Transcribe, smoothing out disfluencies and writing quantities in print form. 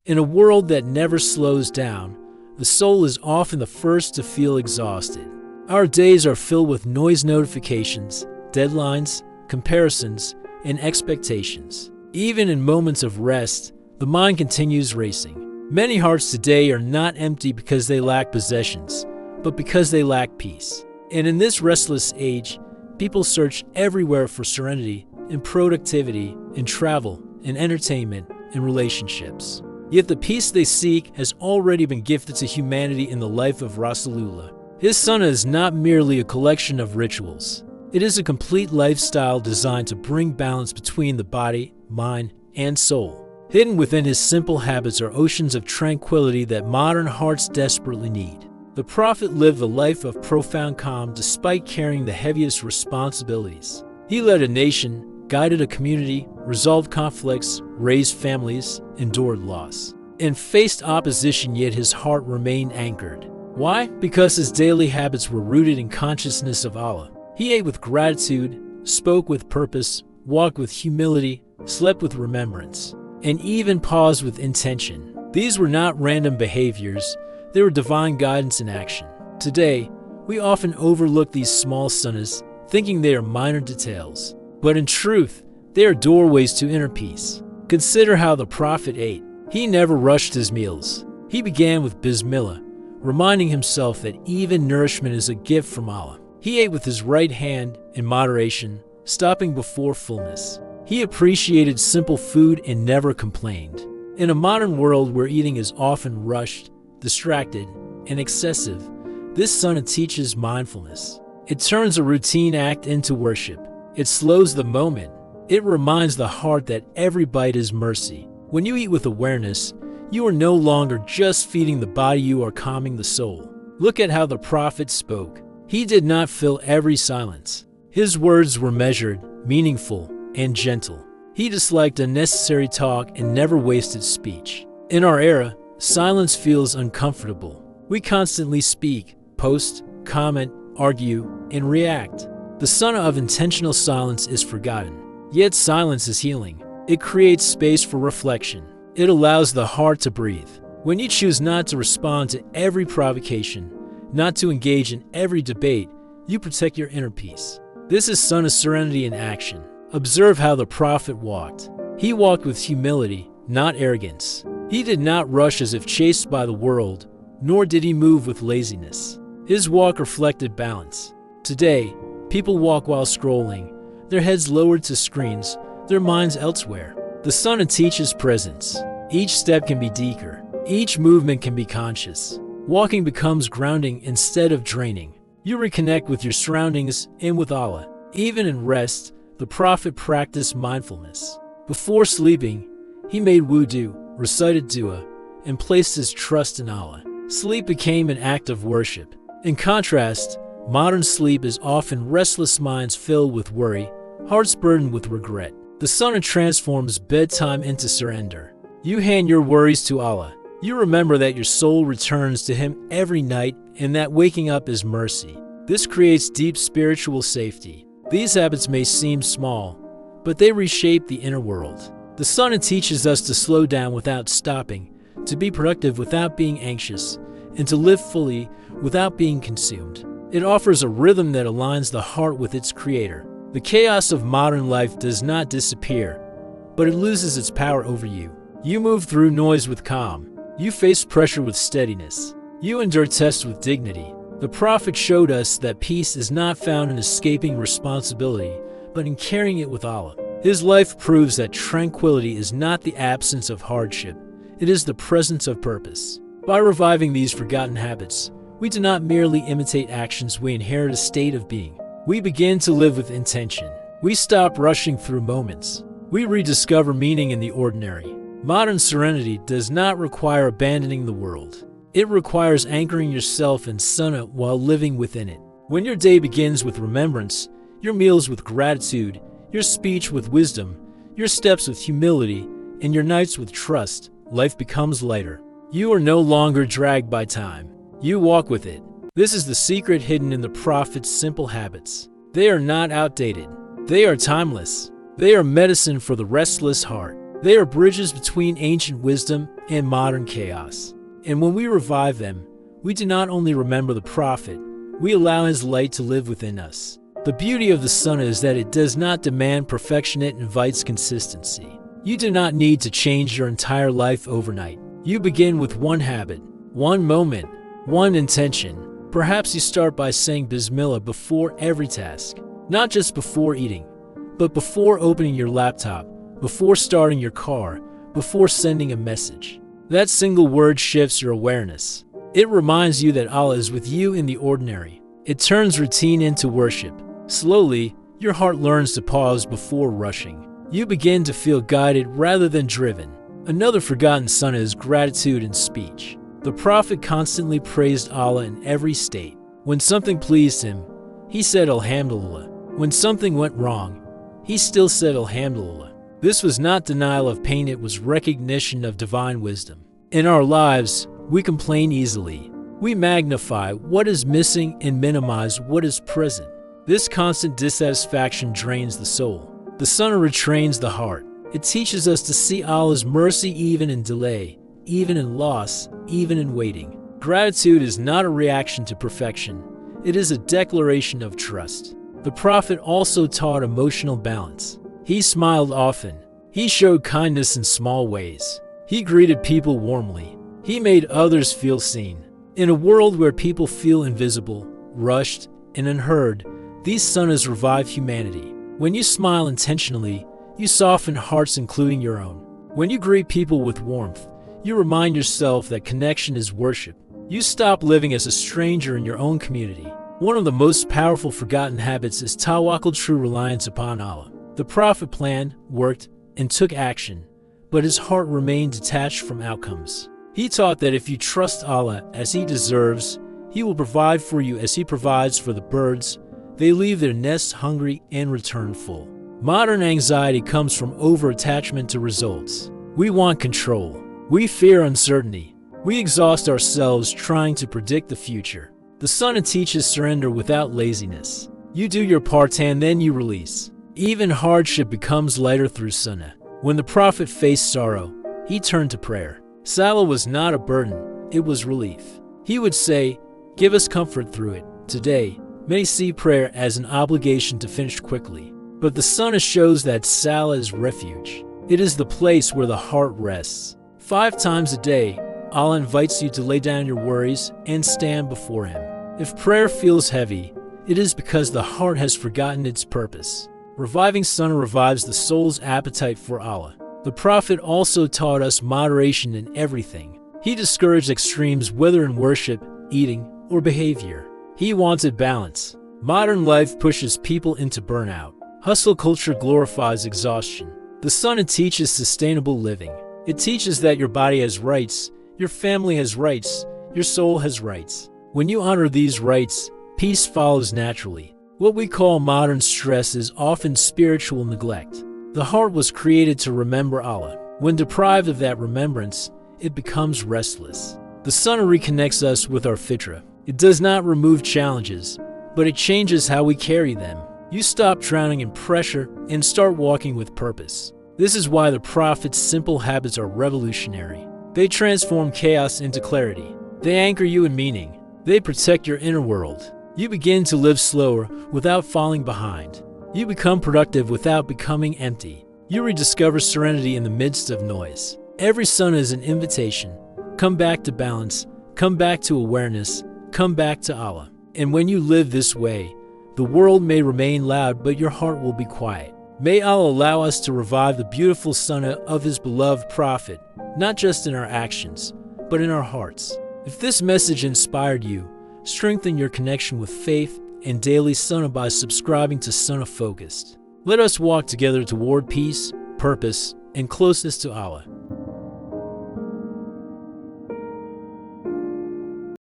In a world that never slows down, the soul is often the first to feel exhausted. Our days are filled with noise notifications, deadlines, comparisons, and expectations. Even in moments of rest, the mind continues racing. Many hearts today are not empty because they lack possessions, but because they lack peace. And in this restless age, people search everywhere for serenity, in productivity, in travel, in entertainment, in relationships. Yet the peace they seek has already been gifted to humanity in the life of Rasulullah. His Sunnah is not merely a collection of rituals. It is a complete lifestyle designed to bring balance between the body, mind, and soul. Hidden within his simple habits are oceans of tranquility that modern hearts desperately need. The Prophet lived a life of profound calm despite carrying the heaviest responsibilities. He led a nation, guided a community, resolved conflicts, raised families, endured loss, and faced opposition, yet his heart remained anchored. Why? Because his daily habits were rooted in consciousness of Allah. He ate with gratitude, spoke with purpose, walked with humility, slept with remembrance, and even paused with intention. These were not random behaviors, they were divine guidance in action. Today, we often overlook these small sunnahs, thinking they are minor details. But in truth, they are doorways to inner peace. Consider how the Prophet ate. He never rushed his meals. He began with Bismillah, reminding himself that even nourishment is a gift from Allah. He ate with his right hand in moderation, stopping before fullness. He appreciated simple food and never complained. In a modern world where eating is often rushed, distracted, and excessive, this sunnah teaches mindfulness. It turns a routine act into worship. It slows the moment. It reminds the heart that every bite is mercy. When you eat with awareness, you are no longer just feeding the body, you are calming the soul. Look at how the Prophet spoke. He did not fill every silence. His words were measured, meaningful, and gentle. He disliked unnecessary talk and never wasted speech. In our era, silence feels uncomfortable. We constantly speak, post, comment, argue, and react. The sunnah of intentional silence is forgotten. Yet silence is healing. It creates space for reflection. It allows the heart to breathe. When you choose not to respond to every provocation, not to engage in every debate, you protect your inner peace. This is Sunnah Serenity in action. Observe how the Prophet walked. He walked with humility, not arrogance. He did not rush as if chased by the world, nor did he move with laziness. His walk reflected balance. Today, people walk while scrolling, their heads lowered to screens, their minds elsewhere. The Sunnah teaches presence. Each step can be Dhikr. Each movement can be conscious. Walking becomes grounding instead of draining. You reconnect with your surroundings and with Allah. Even in rest, the Prophet practiced mindfulness. Before sleeping, he made wudu, recited dua, and placed his trust in Allah. Sleep became an act of worship. In contrast, modern sleep is often restless minds filled with worry, hearts burdened with regret. The Sunnah transforms bedtime into surrender. You hand your worries to Allah. You remember that your soul returns to Him every night and that waking up is mercy. This creates deep spiritual safety. These habits may seem small, but they reshape the inner world. The Sunnah teaches us to slow down without stopping, to be productive without being anxious, and to live fully without being consumed. It offers a rhythm that aligns the heart with its creator. The chaos of modern life does not disappear, but it loses its power over you. You move through noise with calm. You face pressure with steadiness. You endure tests with dignity. The Prophet showed us that peace is not found in escaping responsibility, but in carrying it with Allah. His life proves that tranquility is not the absence of hardship, it is the presence of purpose. By reviving these forgotten habits, we do not merely imitate actions, we inherit a state of being. We begin to live with intention. We stop rushing through moments. We rediscover meaning in the ordinary. Modern serenity does not require abandoning the world. It requires anchoring yourself in Sunnah while living within it. When your day begins with remembrance, your meals with gratitude, your speech with wisdom, your steps with humility, and your nights with trust, life becomes lighter. You are no longer dragged by time. You walk with it. This is the secret hidden in the Prophet's simple habits. They are not outdated. They are timeless. They are medicine for the restless heart. They are bridges between ancient wisdom and modern chaos. And when we revive them, we do not only remember the Prophet, we allow his light to live within us. The beauty of the Sunnah is that it does not demand perfection, it invites consistency. You do not need to change your entire life overnight. You begin with one habit, one moment, one intention. Perhaps you start by saying Bismillah before every task, not just before eating, but before opening your laptop, before starting your car, before sending a message. That single word shifts your awareness. It reminds you that Allah is with you in the ordinary. It turns routine into worship. Slowly, your heart learns to pause before rushing. You begin to feel guided rather than driven. Another forgotten sunnah is gratitude in speech. The Prophet constantly praised Allah in every state. When something pleased him, he said Alhamdulillah. When something went wrong, he still said Alhamdulillah. This was not denial of pain, it was recognition of divine wisdom. In our lives, we complain easily. We magnify what is missing and minimize what is present. This constant dissatisfaction drains the soul. The Sunnah retrains the heart. It teaches us to see Allah's mercy even in delay, even in loss, even in waiting. Gratitude is not a reaction to perfection. It is a declaration of trust. The Prophet also taught emotional balance. He smiled often. He showed kindness in small ways. He greeted people warmly. He made others feel seen. In a world where people feel invisible, rushed, and unheard, these sunnahs revive humanity. When you smile intentionally, you soften hearts, including your own. When you greet people with warmth, you remind yourself that connection is worship. You stop living as a stranger in your own community. One of the most powerful forgotten habits is Tawakkul, true reliance upon Allah. The Prophet planned, worked, and took action, but his heart remained detached from outcomes. He taught that if you trust Allah as He deserves, He will provide for you as He provides for the birds. They leave their nests hungry and return full. Modern anxiety comes from over-attachment to results. We want control. We fear uncertainty. We exhaust ourselves trying to predict the future. The Sunnah teaches surrender without laziness. You do your part and then you release. Even hardship becomes lighter through Sunnah. When the Prophet faced sorrow, he turned to prayer. Salah was not a burden, it was relief. He would say, "Give us comfort through it." Today, many see prayer as an obligation to finish quickly. But the Sunnah shows that Salah is refuge. It is the place where the heart rests. 5 times a day, Allah invites you to lay down your worries and stand before Him. If prayer feels heavy, it is because the heart has forgotten its purpose. Reviving Sunnah revives the soul's appetite for Allah. The Prophet also taught us moderation in everything. He discouraged extremes, whether in worship, eating, or behavior. He wanted balance. Modern life pushes people into burnout. Hustle culture glorifies exhaustion. The Sunnah teaches sustainable living. It teaches that your body has rights, your family has rights, your soul has rights. When you honor these rights, peace follows naturally. What we call modern stress is often spiritual neglect. The heart was created to remember Allah. When deprived of that remembrance, it becomes restless. The Sunnah reconnects us with our fitra. It does not remove challenges, but it changes how we carry them. You stop drowning in pressure and start walking with purpose. This is why the Prophet's simple habits are revolutionary. They transform chaos into clarity. They anchor you in meaning. They protect your inner world. You begin to live slower without falling behind. You become productive without becoming empty. You rediscover serenity in the midst of noise. Every sunnah is an invitation. Come back to balance. Come back to awareness. Come back to Allah. And when you live this way, the world may remain loud, but your heart will be quiet. May Allah allow us to revive the beautiful sunnah of His beloved Prophet, not just in our actions, but in our hearts. If this message inspired you, strengthen your connection with faith and daily sunnah by subscribing to Sunnah Focused. Let us walk together toward peace, purpose, and closeness to Allah.